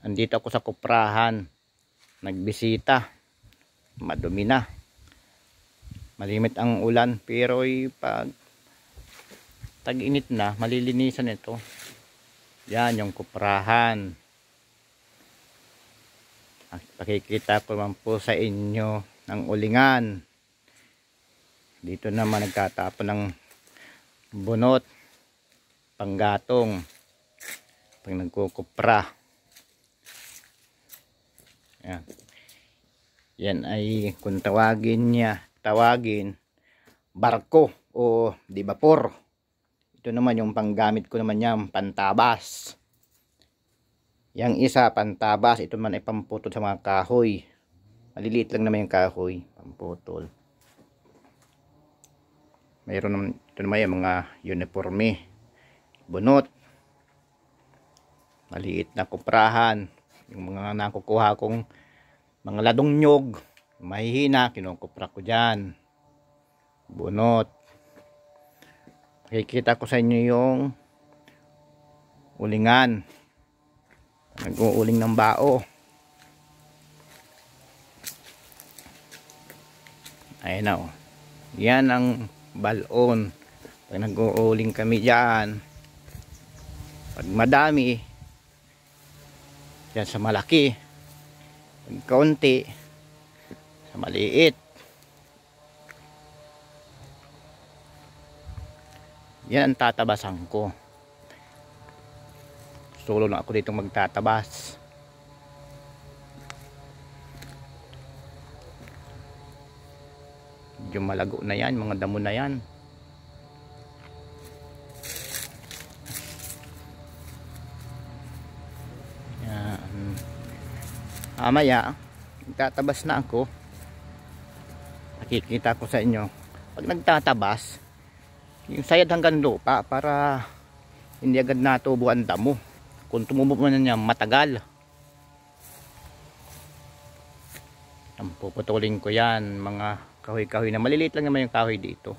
Andito ako sa kuprahan. Nagbisita. Madumi na. Malimit ang ulan, pero pag tag-init na, malilinisan ito. Yan yung kuprahan. Pakikita ko naman po sa inyo ng ulingan. Dito naman nagtatapon ng bunot, panggatong, pag nagkukupra. Yan. Yan ay kung tawagin barko o di vapor. Ito naman yung panggamit ko naman yan, pantabas. Yang isa pantabas, ito naman ay pamputol sa mga kahoy. Maliliit lang naman yung kahoy, pamputol. Mayroon naman, ito naman yung mga uniforme, bunot, maliit na kuprahan, yung mga nakukuha kong mga ladong nyog, mahihina, kinukupra ko dyan, bunot. Makikita ko sa inyo yung ulingan, nag-uuling ng bao. Ayan na, oh. Yan ang balon. Pag nag-uuling kami dyan, pag madami, dyan sa malaki, pag kaunti, sa maliit. Yan ang tatabasan ko. Solo na ako dito magtatabas. Medyo malago na yan, mga damo na yan. Yan. Mamaya magtatabas na ako. Nakikita ko sa inyo pag nagtatabas yung sayad hanggang lupa para hindi agad natubo ang damo. Kung tumubo mo na niya matagal, puputulin ko yan, mga kahoy-kahoy na maliliit lang naman yung kahoy dito.